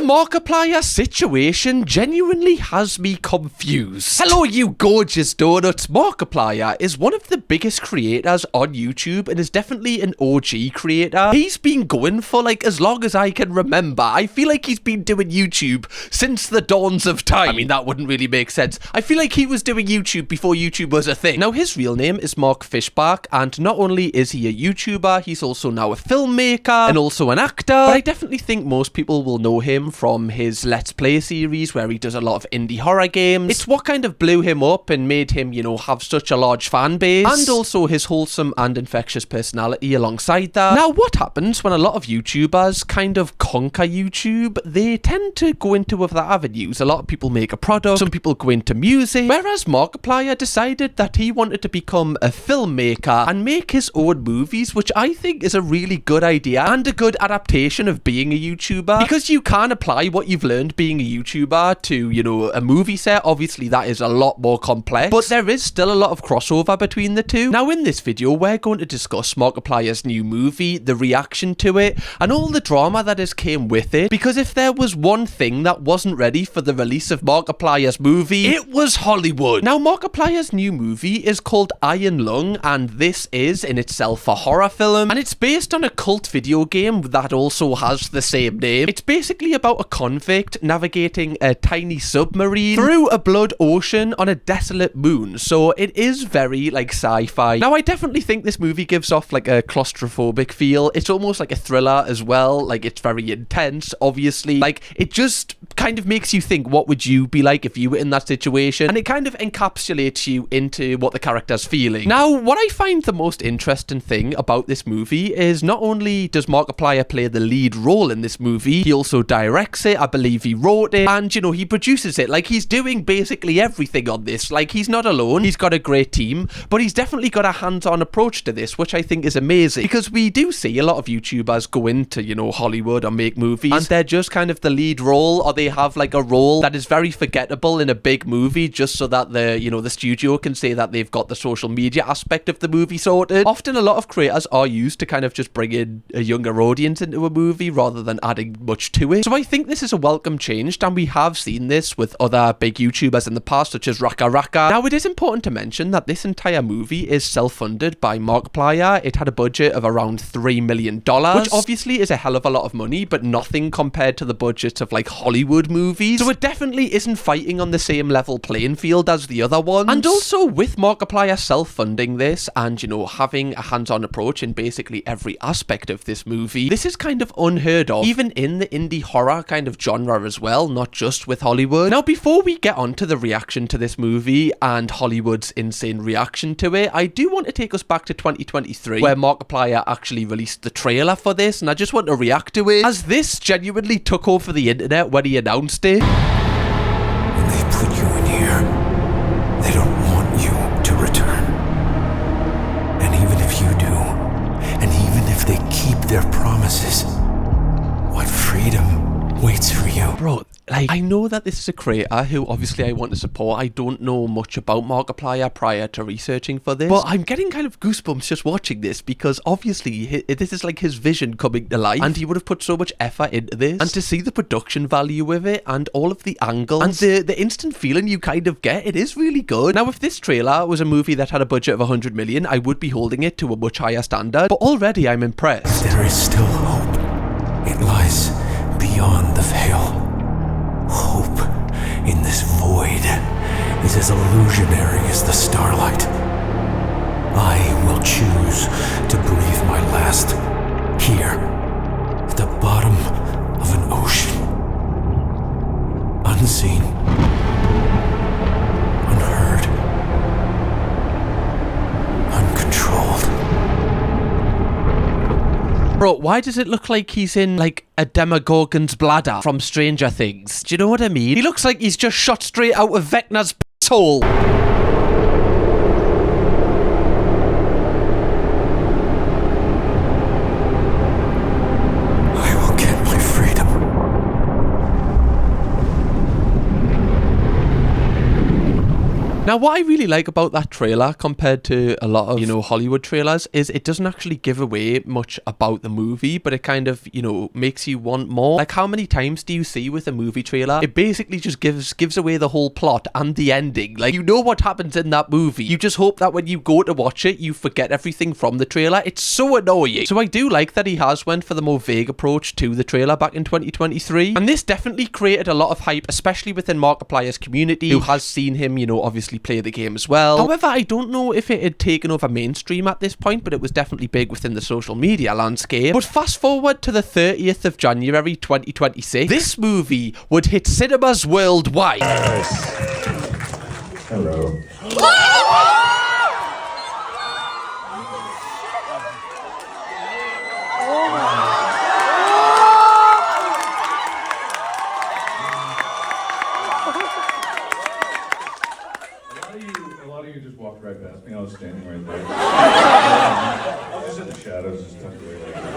The Markiplier situation genuinely has me confused. Hello, you gorgeous donuts. Markiplier is one of the biggest creators on YouTube and is definitely an OG creator. He's been going for like as long as I can remember. I feel like he's been doing YouTube since the dawns of time. I mean, that wouldn't really make sense. I feel like he was doing YouTube before YouTube was a thing. Now, his real name is Mark Fishback, and not only is he a YouTuber, he's also now a filmmaker and also an actor. But I definitely think most people will know him from his Let's Play series where he does a lot of indie horror games. It's what kind of blew him up and made him, you know, have such a large fan base, and also his wholesome and infectious personality alongside that. Now, what happens when a lot of YouTubers kind of conquer YouTube? They tend to go into other avenues. A lot of people make a product, some people go into music, whereas Markiplier decided that he wanted to become a filmmaker and make his own movies, which I think is a really good idea and a good adaptation of being a YouTuber, because you can apply what you've learned being a YouTuber to, you know, a movie set. Obviously that is a lot more complex, but there is still a lot of crossover between the two. Now, in this video we're going to discuss Markiplier's new movie, the reaction to it, and all the drama that has came with it, because if there was one thing that wasn't ready for the release of Markiplier's movie, it was Hollywood. Now, Markiplier's new movie is called Iron Lung, and this is in itself a horror film, and it's based on a cult video game that also has the same name. It's basically about a convict navigating a tiny submarine through a blood ocean on a desolate moon, so it is very like sci-fi. Now, I definitely think this movie gives off like a claustrophobic feel. It's almost like a thriller as well. Like, it's very intense, obviously. Like, it just kind of makes you think, what would you be like if you were in that situation? And it kind of encapsulates you into what the character's feeling. Now, what I find the most interesting thing about this movie is not only does Markiplier play the lead role in this movie, he also directs it, I believe he wrote it, and, you know, he produces it. Like, he's doing basically everything on this. Like, he's not alone, he's got a great team, but he's definitely got a hands-on approach to this, which I think is amazing, because we do see a lot of YouTubers go into, you know, Hollywood or make movies, and they're just kind of the lead role, or they have like a role that is very forgettable in a big movie just so that the, you know, the studio can say that they've got the social media aspect of the movie sorted. Often a lot of creators are used to kind of just bring in a younger audience into a movie rather than adding much to it. So I think this is a welcome change, and we have seen this with other big YouTubers in the past, such as Raka Raka. Now, it is important to mention that this entire movie is self-funded by Markiplier. It had a budget of around $3 million, which obviously is a hell of a lot of money, but nothing compared to the budgets of like Hollywood movies. So it definitely isn't fighting on the same level playing field as the other ones. And also, with Markiplier self-funding this and, you know, having a hands-on approach in basically every aspect of this movie, this is kind of unheard of, even in the indie horror kind of genre as well, not just with Hollywood. Now, before we get on to the reaction to this movie and Hollywood's insane reaction to it, I do want to take us back to 2023, where Markiplier actually released the trailer for this, and I just want to react to it, as this genuinely took over the internet when he announced it. When they put you in here, they don't want you to return. And even if you do, and even if they keep their promises, what freedom waits for you? Bro, like, I know that this is a creator who obviously I want to support. I don't know much about Markiplier prior to researching for this, but I'm getting kind of goosebumps just watching this, because obviously this is like his vision coming to life, and he would have put so much effort into this, and to see the production value with it and all of the angles and the instant feeling you kind of get, it is really good. Now, if this trailer was a movie that had a budget of 100 million, I would be holding it to a much higher standard, but already I'm impressed. There is still hope. It lies beyond the veil. Hope in this void is as illusionary as the starlight. I will choose to breathe my last here, at the bottom of an ocean. Unseen, unheard, uncontrolled. Bro, why does it look like he's in, like, a Demogorgon's bladder from Stranger Things? Do you know what I mean? He looks like he's just shot straight out of Vecna's hole. I will get my freedom. Now, what I really like about that trailer compared to a lot of, Hollywood trailers is it doesn't actually give away much about the movie, but it kind of, makes you want more. Like, how many times do you see with a movie trailer? It basically just gives away the whole plot and the ending. Like, you know what happens in that movie. You just hope that when you go to watch it, you forget everything from the trailer. It's so annoying. So I do like that he has went for the more vague approach to the trailer back in 2023. And this definitely created a lot of hype, especially within Markiplier's community, who has seen him, obviously play the game as well. However, I don't know if it had taken over mainstream at this point, but it was definitely big within the social media landscape. But fast forward to the 30th of January 2026, this movie would hit cinemas worldwide. Hello. A lot of you just walked right past me. I was standing right there. I was just in the shadows, just tucked away like that.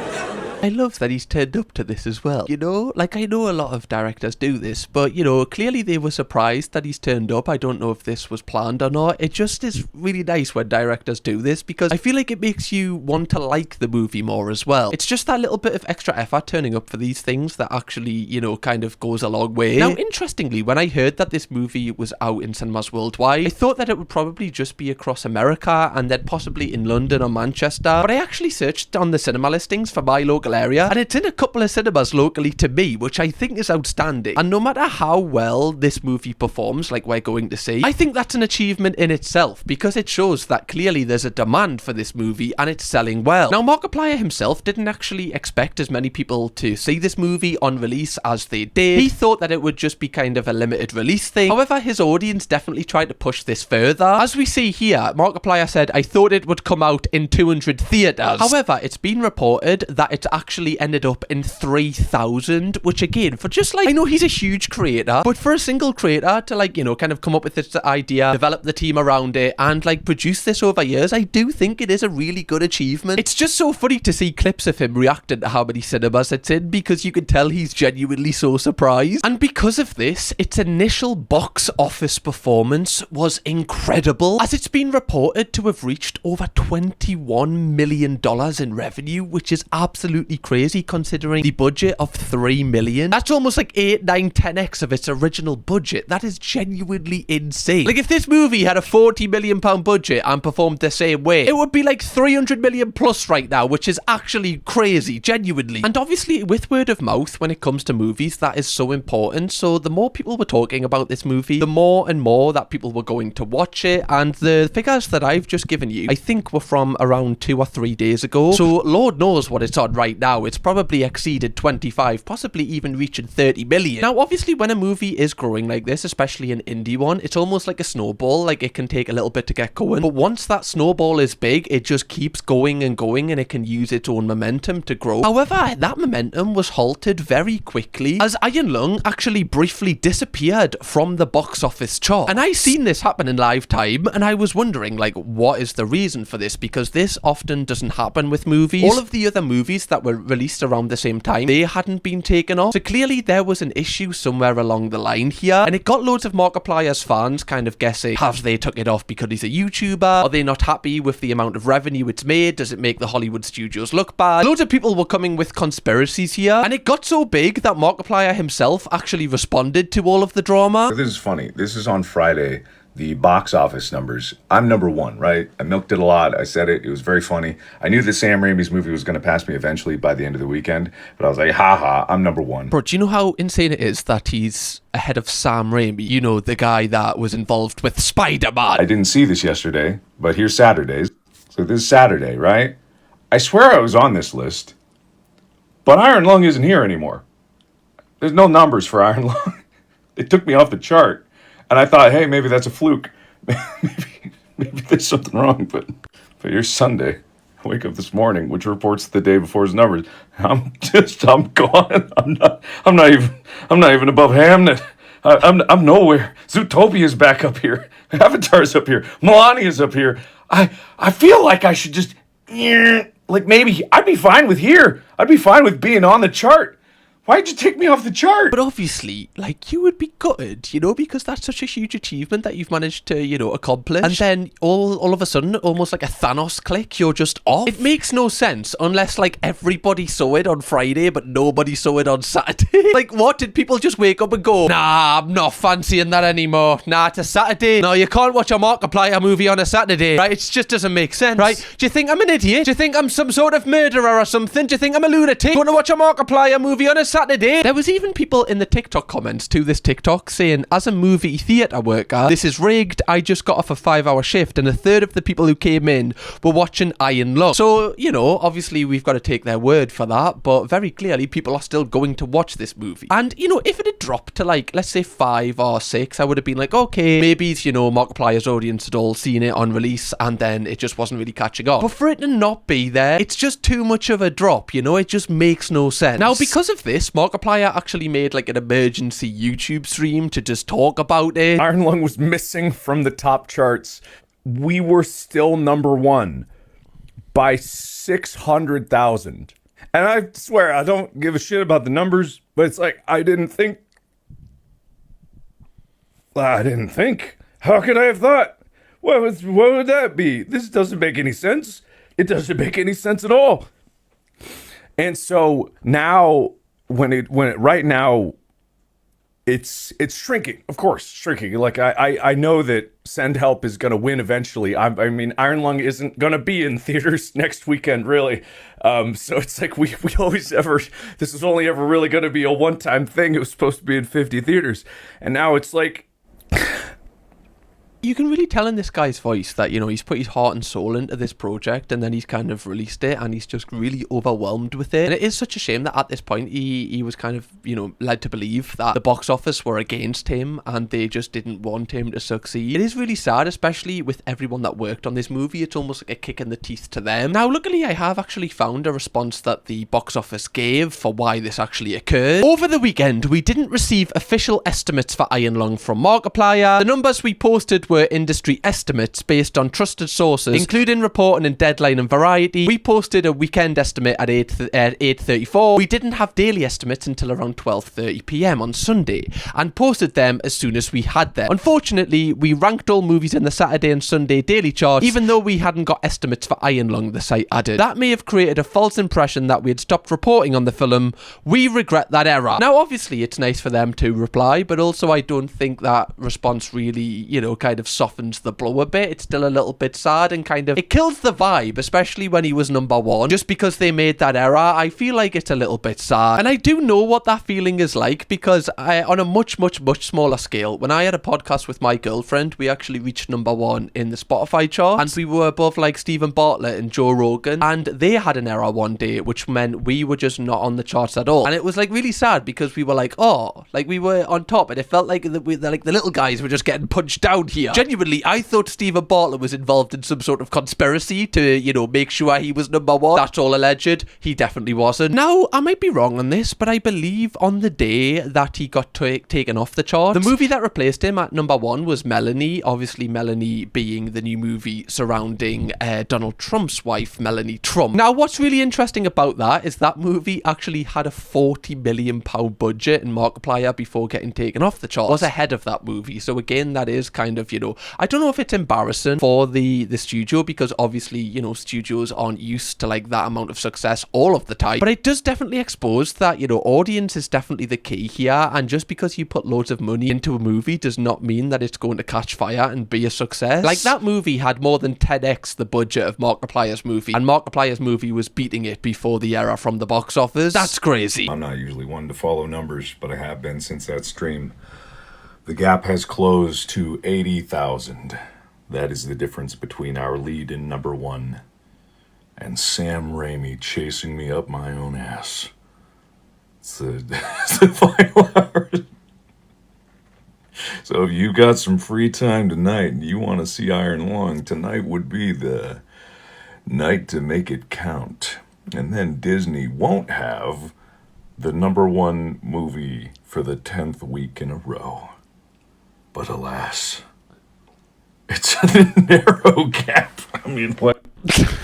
I love that he's turned up to this as well. Like, I know a lot of directors do this, but, clearly they were surprised that he's turned up. I don't know if this was planned or not. It just is really nice when directors do this, because I feel like it makes you want to like the movie more as well. It's just that little bit of extra effort turning up for these things that actually, kind of goes a long way. Now, interestingly, when I heard that this movie was out in cinemas worldwide, I thought that it would probably just be across America and then possibly in London or Manchester, but I actually searched on the cinema listings for my local area, and it's in a couple of cinemas locally to me, which I think is outstanding. And no matter how well this movie performs, like we're going to see, I think that's an achievement in itself, because it shows that clearly there's a demand for this movie and it's selling well. Now, Markiplier himself didn't actually expect as many people to see this movie on release as they did. He thought that it would just be kind of a limited release thing. However, his audience definitely tried to push this further. As we see here, Markiplier said, "I thought it would come out in 200 theatres. However, it's been reported that it's actually ended up in 3,000, which again, for just like, I know he's a huge creator, but for a single creator to like, kind of come up with this idea, develop the team around it, and like produce this over years, I do think it is a really good achievement. It's just so funny to see clips of him reacting to how many cinemas it's in, because you can tell he's genuinely so surprised. And because of this, its initial box office performance was incredible, as it's been reported to have reached over $21 million in revenue, which is absolutely crazy considering the budget of $3 million. That's almost like 8, 9, 10x of its original budget. That is genuinely insane. Like, if this movie had a £40 million budget and performed the same way, it would be like 300 million plus right now, which is actually crazy, genuinely. And obviously, with word of mouth, when it comes to movies, that is so important. So the more people were talking about this movie, the more and more that people were going to watch it. And the figures that I've just given you, I think were from around 2 or 3 days ago. So Lord knows what it's on right now. It's probably exceeded 25, possibly even reaching 30 million. Now, obviously, when a movie is growing like this, especially an indie one, it's almost like a snowball. Like, it can take a little bit to get going. But once that snowball is big, it just keeps going and going, and it can use its own momentum to grow. However, that momentum was halted very quickly, as Iron Lung actually briefly disappeared from the box office chart. And I seen this happen in live time, and I was wondering, like, what is the reason for this? Because this often doesn't happen with movies. All of the other movies that were released around the same time, they hadn't been taken off. So clearly there was an issue somewhere along the line here, and it got loads of Markiplier's fans kind of guessing, have they took it off because he's a YouTuber? Are they not happy with the amount of revenue it's made? Does it make the Hollywood studios look bad? Loads of people were coming with conspiracies here, and it got so big that Markiplier himself actually responded to all of the drama. This is funny. This is on Friday. The box office numbers. I'm number one, right? I milked it a lot. I said it. It was very funny. I knew that Sam Raimi's movie was going to pass me eventually by the end of the weekend, but I was like, haha, I'm number one. Bro, do you know how insane it is that he's ahead of Sam Raimi? You know, the guy that was involved with Spider-Man. I didn't see this yesterday, but here's Saturdays. So this is Saturday, right? I swear I was on this list, but Iron Lung isn't here anymore. There's no numbers for Iron Lung. It took me off the chart. And I thought, hey, maybe that's a fluke. maybe there's something wrong. But here's Sunday. I wake up this morning, which reports the day before his numbers. I'm gone. I'm not even above Hamnet. I'm nowhere. Zootopia's back up here. Avatar's up here. Melania's up here. I feel like I should just, like, maybe I'd be fine with here. I'd be fine with being on the chart. Why'd you take me off the chart? But obviously, like, you would be gutted, you know, because that's such a huge achievement that you've managed to, you know, accomplish. And then all of a sudden, almost like a Thanos click, you're just off. It makes no sense unless, like, everybody saw it on Friday, but nobody saw it on Saturday. Like, what? Did people just wake up and go, nah, I'm not fancying that anymore. Nah, it's a Saturday. No, you can't watch a Markiplier movie on a Saturday, right? It just doesn't make sense, right? Do you think I'm an idiot? Do you think I'm some sort of murderer or something? Do you think I'm a lunatic? Want to watch a Markiplier movie on a Saturday? There was even people in the TikTok comments to this TikTok saying, as a movie theatre worker, this is rigged. I just got off a 5-hour shift and a third of the people who came in were watching Iron Lung. So, you know, obviously we've got to take their word for that, but very clearly people are still going to watch this movie. And, you know, if it had dropped to, like, let's say 5 or 6, I would have been like, okay, maybe it's, you know, Markiplier's audience had all seen it on release and then it just wasn't really catching on. But for it to not be there, it's just too much of a drop, you know? It just makes no sense. Now, because of this, Markiplier actually made like an emergency YouTube stream to just talk about it. Iron Lung was missing from the top charts. We were still number one by 600,000. And I swear, I don't give a shit about the numbers, but it's like, I didn't think. How could I have thought? What would that be? This doesn't make any sense. It doesn't make any sense at all. And so now, right now, it's shrinking. Of course, shrinking. Like I know that Send Help is gonna win eventually. I mean, Iron Lung isn't gonna be in theaters next weekend, really. So it's like we always this is only ever really gonna be a one-time thing. It was supposed to be in 50 theaters, and now it's like. You can really tell in this guy's voice that, you know, he's put his heart and soul into this project and then he's kind of released it and he's just really overwhelmed with it. And it is such a shame that at this point he was kind of, you know, led to believe that the box office were against him and they just didn't want him to succeed. It is really sad, especially with everyone that worked on this movie. It's almost like a kick in the teeth to them. Now, luckily, I have actually found a response that the box office gave for why this actually occurred. Over the weekend, we didn't receive official estimates for Iron Lung from Markiplier. The numbers we posted were industry estimates based on trusted sources, including Reporting and Deadline and Variety. We posted a weekend estimate at 8:34. We didn't have daily estimates until around 12:30 p.m. on Sunday, and posted them as soon as we had them. Unfortunately, we ranked all movies in the Saturday and Sunday daily charts, even though we hadn't got estimates for Iron Lung, the site added. That may have created a false impression that we had stopped reporting on the film. We regret that error. Now, obviously, it's nice for them to reply, but also I don't think that response really, you know, kind of softens the blow a bit. It's still a little bit sad and kind of, it kills the vibe, especially when he was number one. Just because they made that error, I feel like it's a little bit sad. And I do know what that feeling is like, because on a much smaller scale, when I had a podcast with my girlfriend, we actually reached number one in the Spotify charts, and we were above like Stephen Bartlett and Joe Rogan, and they had an error one day, which meant we were just not on the charts at all. And it was like really sad, because we were like, oh, like we were on top, and it felt like the little guys were just getting punched down here. Genuinely, I thought Stephen Bartlett was involved in some sort of conspiracy to, you know, make sure he was number one. That's all alleged. He definitely wasn't. Now, I might be wrong on this, but I believe on the day that he got taken off the charts, the movie that replaced him at number one was Melanie. Obviously, Melanie being the new movie surrounding Donald Trump's wife, Melanie Trump. Now, what's really interesting about that is that movie actually had a £40 million budget, and Markiplier, before getting taken off the charts, was ahead of that movie. So again, that is kind of, you know, I don't know if it's embarrassing for the studio, because obviously, you know, studios aren't used to like that amount of success all of the time, but it does definitely expose that, you know, audience is definitely the key here, and just because you put loads of money into a movie does not mean that it's going to catch fire and be a success. Like, that movie had more than 10x the budget of Markiplier's movie, and Markiplier's movie was beating it before the error from the box office. That's crazy. I'm not usually one to follow numbers, but I have been since that stream. The gap has closed to 80,000. That is the difference between our lead in number one and Sam Raimi chasing me up my own ass. It's the final hour. So if you got some free time tonight and you want to see Iron Lung, tonight would be the night to make it count. And then Disney won't have the number one movie for the 10th week in a row. But alas, it's a narrow gap. I mean, what?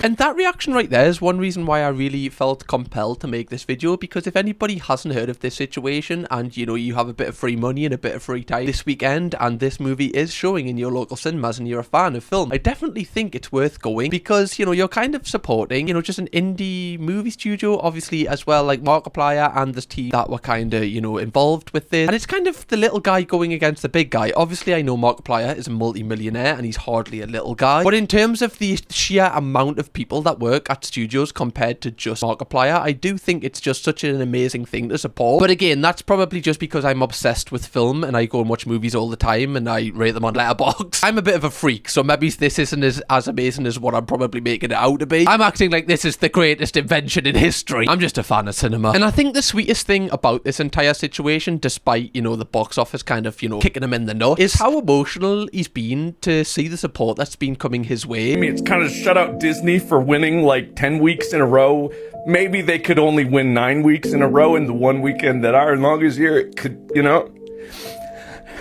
And that reaction right there is one reason why I really felt compelled to make this video, because if anybody hasn't heard of this situation and, you know, you have a bit of free money and a bit of free time this weekend and this movie is showing in your local cinemas and you're a fan of film, I definitely think it's worth going because, you know, you're kind of supporting, you know, just an indie movie studio, obviously, as well, like Markiplier and this team that were kind of, you know, involved with this. And it's kind of the little guy going against the big guy. Obviously, I know Markiplier is a multi-millionaire and he's hardly a little guy, but in terms of the sheer amount of people that work at studios compared to just Markiplier, I do think it's just such an amazing thing to support. But again, that's probably just because I'm obsessed with film and I go and watch movies all the time and I rate them on Letterboxd. I'm a bit of a freak, so maybe this isn't as amazing as what I'm probably making it out to be. I'm acting like this is the greatest invention in history. I'm just a fan of cinema. And I think the sweetest thing about this entire situation, despite, you know, the box office kind of, you know, kicking him in the nut, is how emotional he's been to see the support that's been coming his way. I mean, it's kind of shut out Disney for winning like 10 weeks in a row. Maybe they could only win 9 weeks in a row, and the one weekend that Iron Lung is here, it could, you know,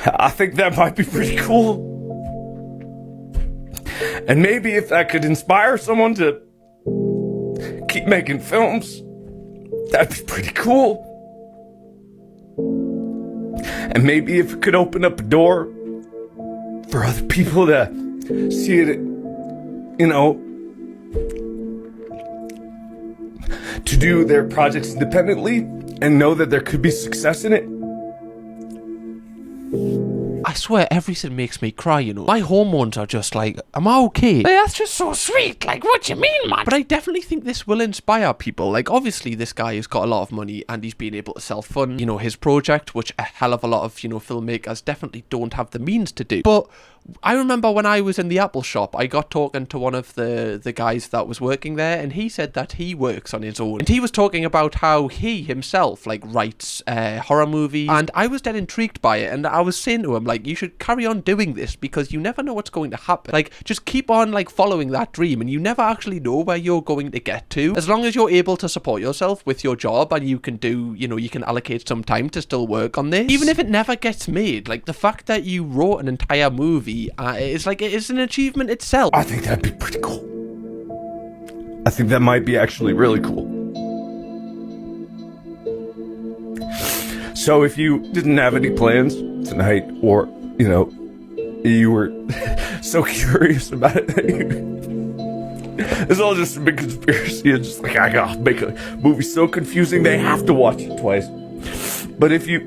I think that might be pretty cool. And maybe if that could inspire someone to keep making films, that'd be pretty cool. And maybe if it could open up a door for other people to see it, you know, to do their projects independently and know that there could be success in it. I swear everything makes me cry, you know. My hormones are just like, am I okay? Like, that's just so sweet. Like, what do you mean, man? But I definitely think this will inspire people. Like, obviously, this guy has got a lot of money and he's been able to self-fund, you know, his project, which a hell of a lot of, you know, filmmakers definitely don't have the means to do. But I remember when I was in the Apple shop, I got talking to one of the guys that was working there, and he said that he works on his own. And he was talking about how he himself, like, writes horror movies, and I was dead intrigued by it, and I was saying to him, like, you should carry on doing this, because you never know what's going to happen. Like, just keep on, like, following that dream, and you never actually know where you're going to get to. As long as you're able to support yourself with your job, and you can do, you know, you can allocate some time to still work on this. Even if it never gets made, like, the fact that you wrote an entire movie, it's like, it's an achievement itself. I think that'd be pretty cool. I think that might be actually really cool. So if you didn't have any plans tonight, or, you know, you were so curious about it that it's all just a big conspiracy. It's just like, I gotta make a movie so confusing they have to watch it twice. But if you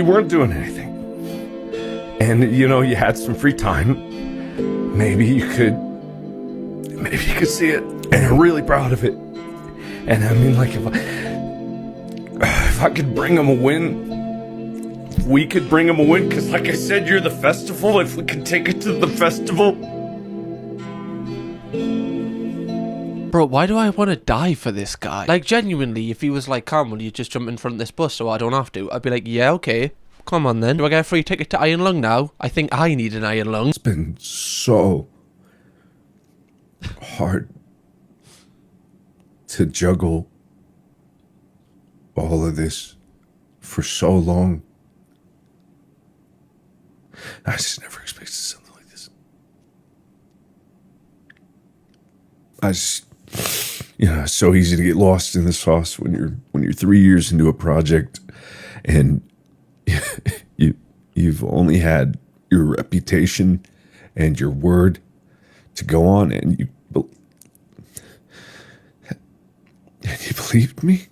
weren't doing anything and, you know, you had some free time, maybe you could see it, and I'm really proud of it. And I mean, like, if I could bring them a win, if we could bring them a win, because like I said, you're the festival, if we could take it to the festival. Bro, why do I want to die for this guy? Like, genuinely, if he was like, come, will you just jump in front of this bus so I don't have to? I'd be like, yeah, okay. Come on then. Do I get a free ticket to Iron Lung now? I think I need an Iron Lung. It's been so hard to juggle all of this for so long. I just never expected something like this. You know, it's so easy to get lost in the sauce when you're 3 years into a project and you've only had your reputation and your word to go on, and you believed me.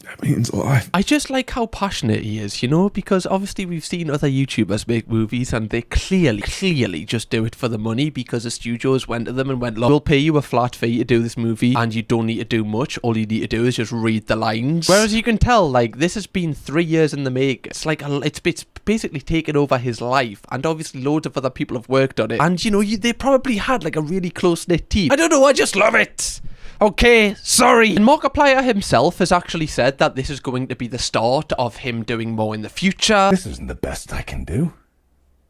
That means a lot. I just like how passionate he is, you know, because obviously we've seen other YouTubers make movies and they clearly just do it for the money, because the studios went to them and went, look, we'll pay you a flat fee to do this movie and you don't need to do much. All you need to do is just read the lines. Whereas you can tell, like, this has been 3 years in the make. It's like, it's basically taken over his life, and obviously loads of other people have worked on it. And, you know, they probably had like a really close-knit team. I don't know, I just love it. Okay, sorry. And Markiplier himself has actually said that this is going to be the start of him doing more in the future. This isn't the best I can do.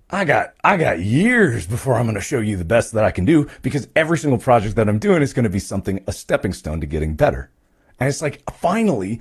I got years before I'm going to show you the best that I can do, because every single project that I'm doing is going to be a stepping stone to getting better. And it's like, finally,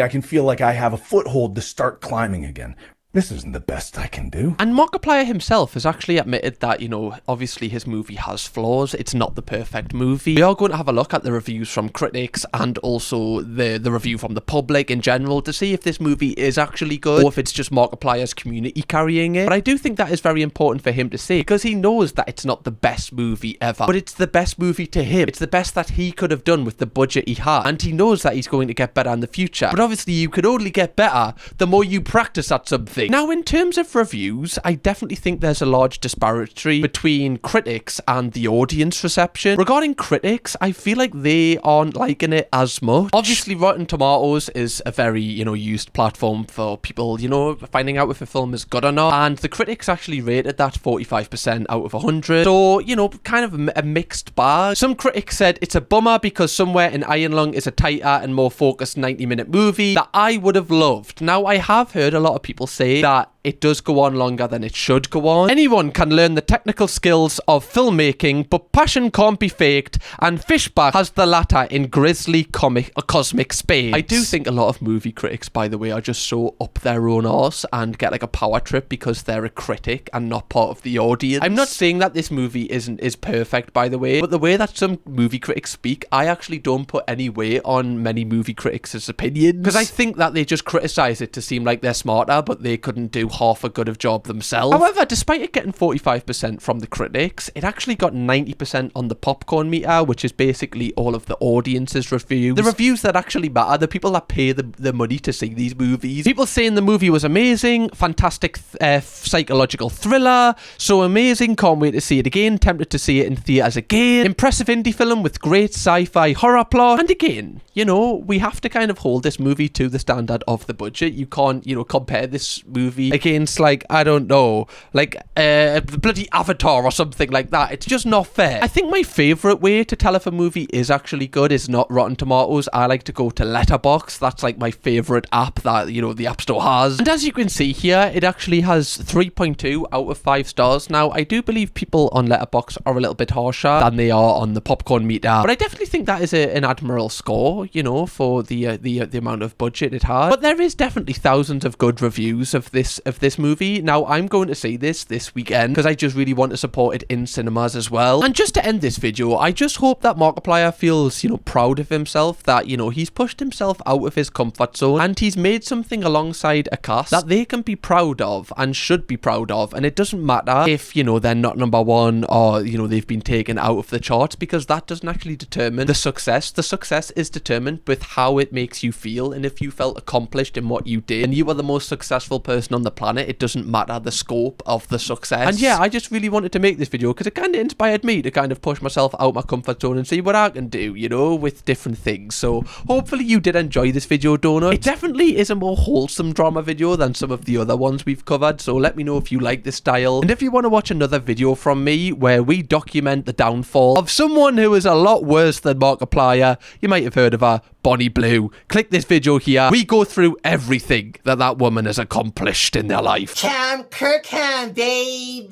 I can feel like I have a foothold to start climbing again. this isn't the best I can do. And Markiplier himself has actually admitted that, you know, obviously his movie has flaws. It's not the perfect movie. We are going to have a look at the reviews from critics and also the review from the public in general to see if this movie is actually good or if it's just Markiplier's community carrying it. But I do think that is very important for him to say, because he knows that it's not the best movie ever, but it's the best movie to him. It's the best that he could have done with the budget he had, and he knows that he's going to get better in the future. But obviously you can only get better the more you practice at something. Now, in terms of reviews, I definitely think there's a large disparity between critics and the audience reception. Regarding critics, I feel like they aren't liking it as much. Obviously, Rotten Tomatoes is a very, you know, used platform for people, you know, finding out if a film is good or not. And the critics actually rated that 45% out of 100. So, you know, kind of a mixed bag. Some critics said it's a bummer because Somewhere in Iron Lung is a tighter and more focused 90-minute movie that I would have loved. Now, I have heard a lot of people say that it does go on longer than it should go on. Anyone can learn the technical skills of filmmaking, but passion can't be faked, and Fishback has the latter in grisly cosmic spades. I do think a lot of movie critics, by the way, are just so up their own arse and get like a power trip because they're a critic and not part of the audience. I'm not saying that this movie is perfect, by the way, but the way that some movie critics speak, I actually don't put any weight on many movie critics' opinions, because I think that they just criticize it to seem like they're smarter, but they couldn't do half a good of job themselves. However, despite it getting 45% from the critics, it actually got 90% on the popcorn meter, which is basically all of the audience's reviews. The reviews that actually matter, the people that pay the money to see these movies. People saying the movie was amazing, fantastic psychological thriller, so amazing, can't wait to see it again, tempted to see it in theaters again, impressive indie film with great sci-fi horror plot. And again, you know, we have to kind of hold this movie to the standard of the budget. You can't, you know, compare this movie against, like, I don't know, like the bloody Avatar or something like that. It's just not fair. I think my favourite way to tell if a movie is actually good is not Rotten Tomatoes. I like to go to Letterboxd. That's like my favourite app that, you know, the App Store has. And as you can see here, it actually has 3.2 out of 5 stars. Now, I do believe people on Letterboxd are a little bit harsher than they are on the popcorn meter, but I definitely think that is an admirable score, you know, for the amount of budget it has. But there is definitely thousands of good reviews of this movie. Now, I'm going to see this weekend because I just really want to support it in cinemas as well. And just to end this video, I just hope that Markiplier feels, you know, proud of himself, that, you know, he's pushed himself out of his comfort zone and he's made something alongside a cast that they can be proud of and should be proud of. And it doesn't matter if, you know, they're not number one or, you know, they've been taken out of the charts, because that doesn't actually determine the success. The success is determined with how it makes you feel, and if you felt accomplished in what you did and you were the most successful person on the planet, it doesn't matter the scope of the success. And yeah, I just really wanted to make this video because it kind of inspired me to kind of push myself out my comfort zone and see what I can do, you know, with different things. So hopefully you did enjoy this video, Donut. It definitely is a more wholesome drama video than some of the other ones we've covered, so let me know if you like this style. And if you want to watch another video from me where we document the downfall of someone who is a lot worse than Markiplier, you might have heard of her, Bonnie Blue, click this video here. We go through everything that woman has accomplished in their life. Camkirkham, baby.